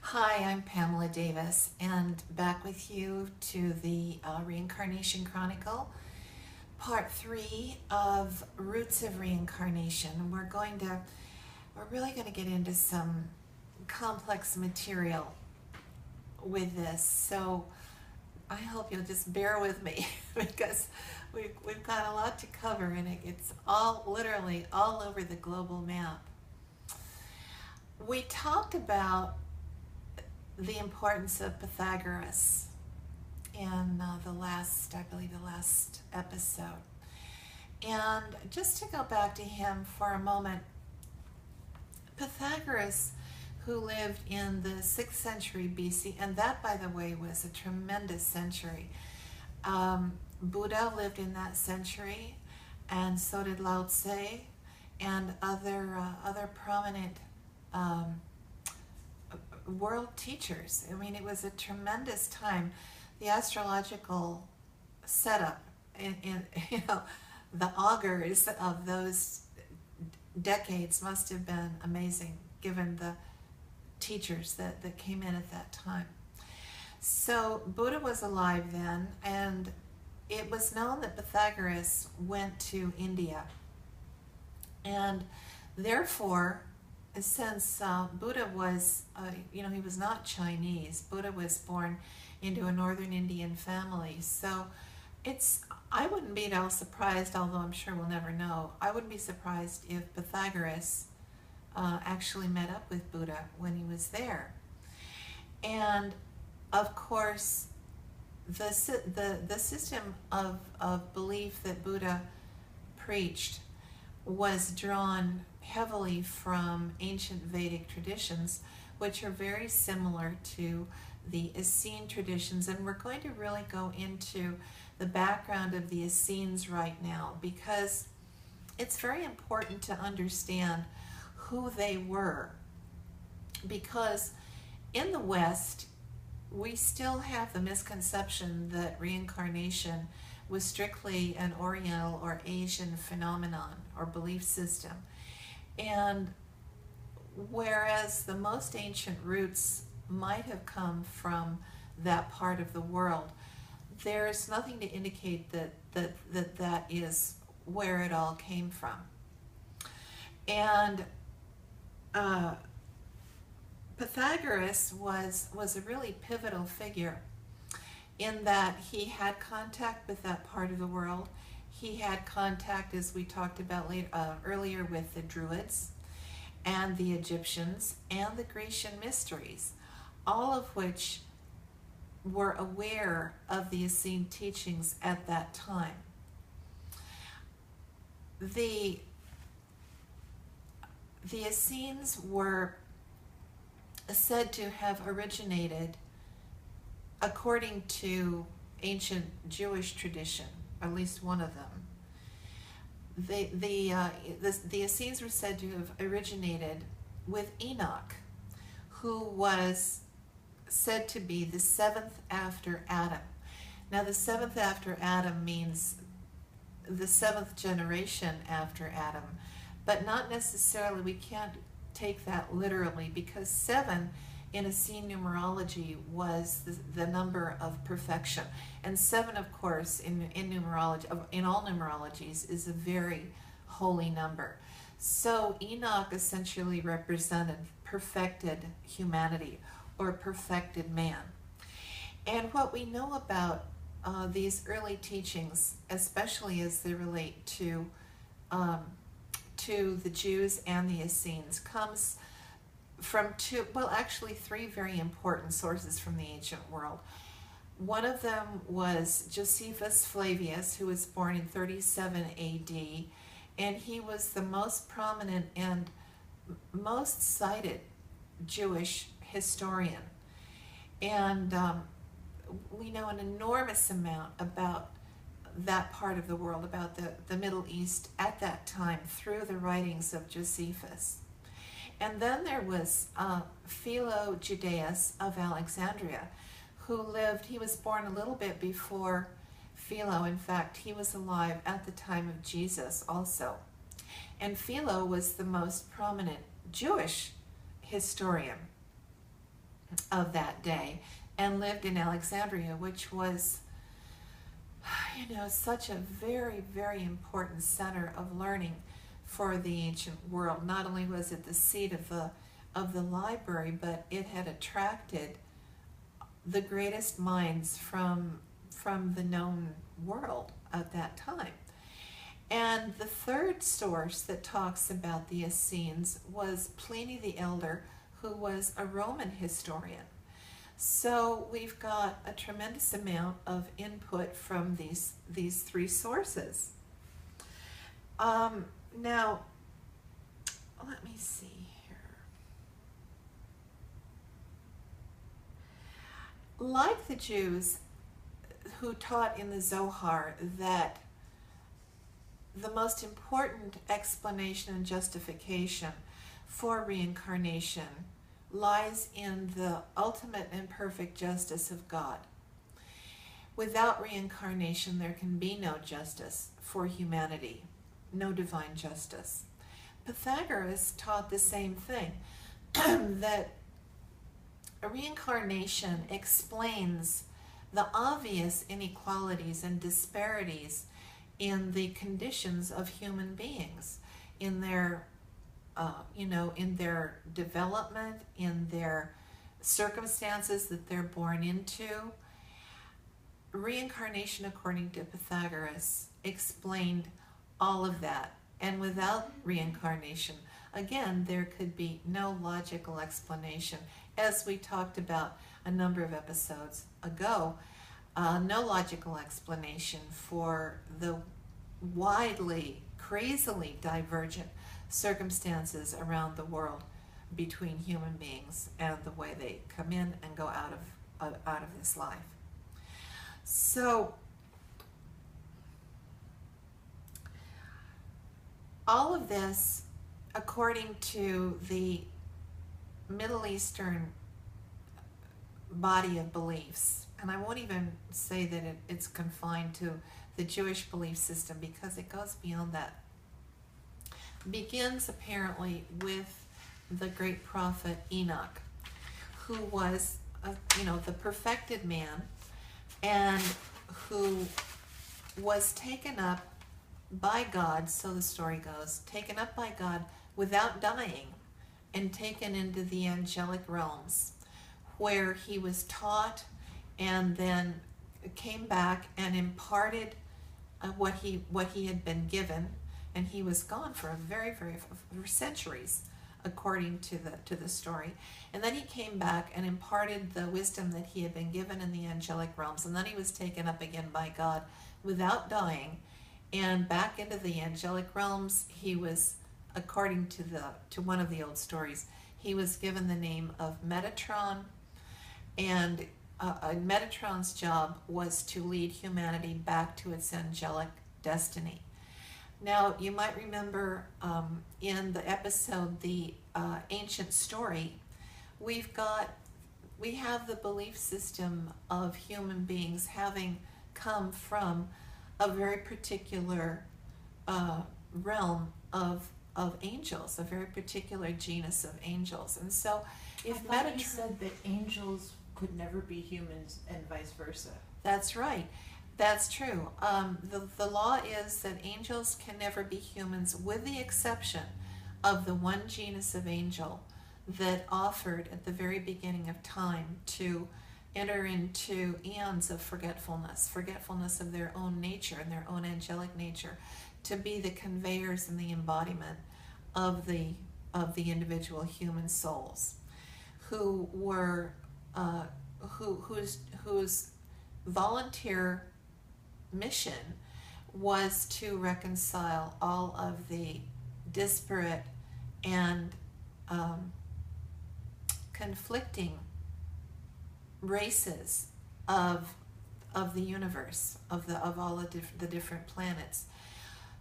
Hi, I'm Pamela Davis, and back with you to the Reincarnation Chronicle, part 3 of Roots of Reincarnation. And we're really going to get into some complex material with this. So I hope you'll just bear with me because we've got a lot to cover, and it's all literally all over the global map. We talked about the importance of Pythagoras in I believe the last episode. And just to go back to him for a moment, Pythagoras, who lived in the 6th century BC, and that, by the way, was a tremendous century. Buddha lived in that century, and so did Lao Tse, and other prominent world teachers. I mean, it was a tremendous time. The astrological setup in the augurs of those decades must have been amazing, given the teachers that came in at that time. So Buddha was alive then, and it was known that Pythagoras went to India, and therefore, since Buddha was, he was not Chinese. Buddha was born into a northern Indian family. So I wouldn't be at all surprised, although I'm sure we'll never know, I wouldn't be surprised if Pythagoras actually met up with Buddha when he was there. And of course, the system of belief that Buddha preached was drawn heavily from ancient Vedic traditions, which are very similar to the Essene traditions. And we're going to really go into the background of the Essenes right now, because it's very important to understand who they were. Because in the West, we still have the misconception that reincarnation was strictly an Oriental or Asian phenomenon or belief system. And whereas the most ancient roots might have come from that part of the world, there's nothing to indicate that is where it all came from. And Pythagoras was a really pivotal figure in that he had contact with that part of the world. He had contact, as we talked about earlier, with the Druids and the Egyptians and the Grecian mysteries, all of which were aware of the Essene teachings at that time. The Essenes were said to have originated, according to ancient Jewish tradition, at least one of them. The Essenes were said to have originated with Enoch, who was said to be the 7th after Adam. Now, the 7th after Adam means the 7th generation after Adam, but not necessarily. We can't take that literally, because 7 in Essene numerology was the number of perfection. And 7, of course, in numerology, in all numerologies, is a very holy number. So Enoch essentially represented perfected humanity, or perfected man. And what we know about these early teachings, especially as they relate to the Jews and the Essenes, comes from three very important sources from the ancient world. One of them was Josephus Flavius, who was born in 37 AD, and he was the most prominent and most cited Jewish historian. And we know an enormous amount about that part of the world, about the Middle East at that time, through the writings of Josephus. And then there was Philo of Alexandria, he was born a little bit before Philo. In fact, he was alive at the time of Jesus also. And Philo was the most prominent Jewish historian. of that day and lived in Alexandria, which was, such a very, very important center of learning for the ancient world. Not only was it the seat of the library, but it had attracted the greatest minds from the known world at that time. And the third source that talks about the Essenes was Pliny the Elder, who was a Roman historian. So we've got a tremendous amount of input from these three sources. Now, let me see here. Like the Jews who taught in the Zohar that the most important explanation and justification for reincarnation lies in the ultimate and perfect justice of God. Without reincarnation, there can be no justice for humanity, no divine justice. Pythagoras taught the same thing, that a reincarnation explains the obvious inequalities and disparities in the conditions of human beings, in their in their development, in their circumstances that they're born into. Reincarnation, according to Pythagoras, explained all of that. And without reincarnation, again, there could be no logical explanation. As we talked about a number of episodes ago, no logical explanation for the widely, crazily divergent circumstances around the world between human beings and the way they come in and go out of this life. So all of this, according to the Middle Eastern body of beliefs, and I won't even say that it's confined to the Jewish belief system because it goes beyond that, begins apparently with the great prophet Enoch, who was, the perfected man, and who was taken up by God, so the story goes, taken up by God without dying and taken into the angelic realms, where he was taught and then came back and imparted what he had been given. And he was gone for for centuries, according to the story. And then he came back and imparted the wisdom that he had been given in the angelic realms. And then he was taken up again by God without dying, and back into the angelic realms. He was, according to one of the old stories, he was given the name of Metatron, and Metatron's job was to lead humanity back to its angelic destiny. Now, you might remember in the episode, The Ancient Story, we have the belief system of human beings having come from a very particular realm of angels, a very particular genus of angels. And so if Metatron... You said that angels could never be humans and vice versa. That's right. That's true. The law is that angels can never be humans, with the exception of the one genus of angel that offered at the very beginning of time to enter into eons of forgetfulness of their own nature and their own angelic nature, to be the conveyors and the embodiment of the individual human souls, who were whose volunteer mission was to reconcile all of the disparate and conflicting races of the universe, of all the different planets,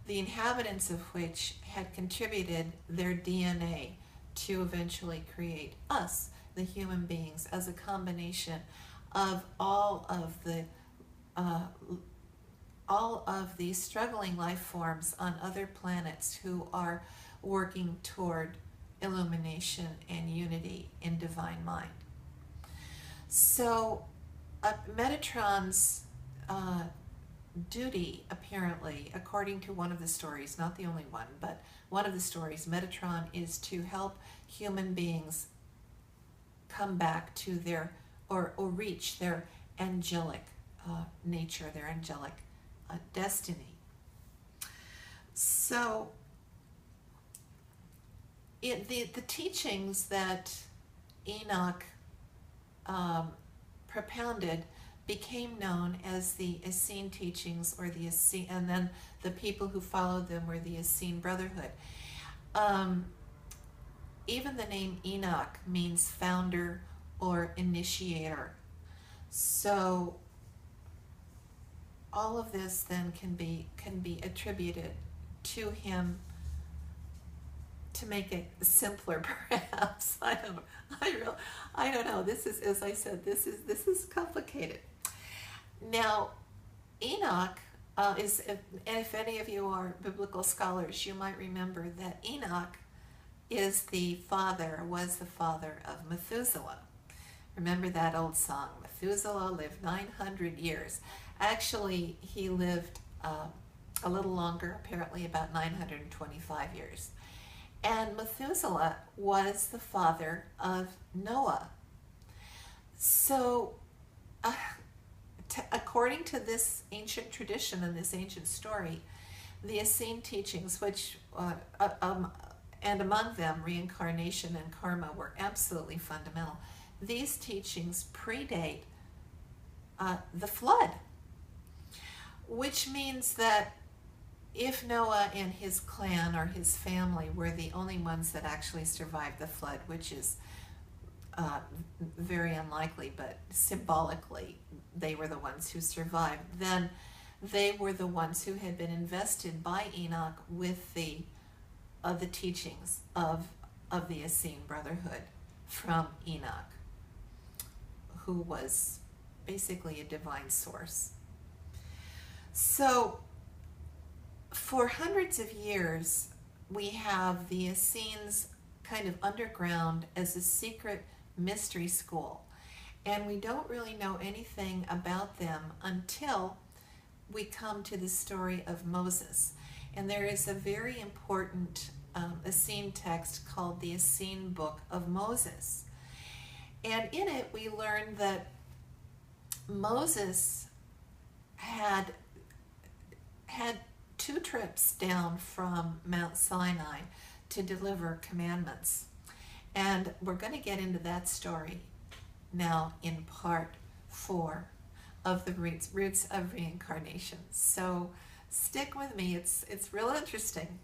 the inhabitants of which had contributed their DNA to eventually create us, the human beings, as a combination of all of the struggling life forms on other planets who are working toward illumination and unity in divine mind. So Metatron's duty, apparently, according to one of the stories, not the only one, but one of the stories, Metatron is to help human beings come back to their, or reach their angelic nature, their angelic destiny. So the teachings that Enoch propounded became known as the Essene teachings, or the Essene, and then the people who followed them were the Essene Brotherhood. Even the name Enoch means founder or initiator. So all of this then can be attributed to him, to make it simpler, perhaps. I don't know. This is, as I said, this is complicated. Now, Enoch is, and if any of you are biblical scholars, you might remember that Enoch was the father of Methuselah. Remember that old song, Methuselah lived 900 years. Actually, he lived a little longer, apparently about 925 years. And Methuselah was the father of Noah. So, according to this ancient tradition and this ancient story, the Essene teachings, which, and among them reincarnation and karma, were absolutely fundamental. These teachings predate the flood, which means that if Noah and his clan or his family were the only ones that actually survived the flood, which is very unlikely, but symbolically they were the ones who survived, then they were the ones who had been invested by Enoch with the teachings of the Essene Brotherhood from Enoch, who was basically a divine source. So for hundreds of years, we have the Essenes kind of underground as a secret mystery school. And we don't really know anything about them until we come to the story of Moses. And there is a very important Essene text called the Essene Book of Moses. And in it we learn that Moses had 2 trips down from Mount Sinai to deliver commandments. And we're going to get into that story now in part 4 of the roots of reincarnation. So stick with me, it's real interesting.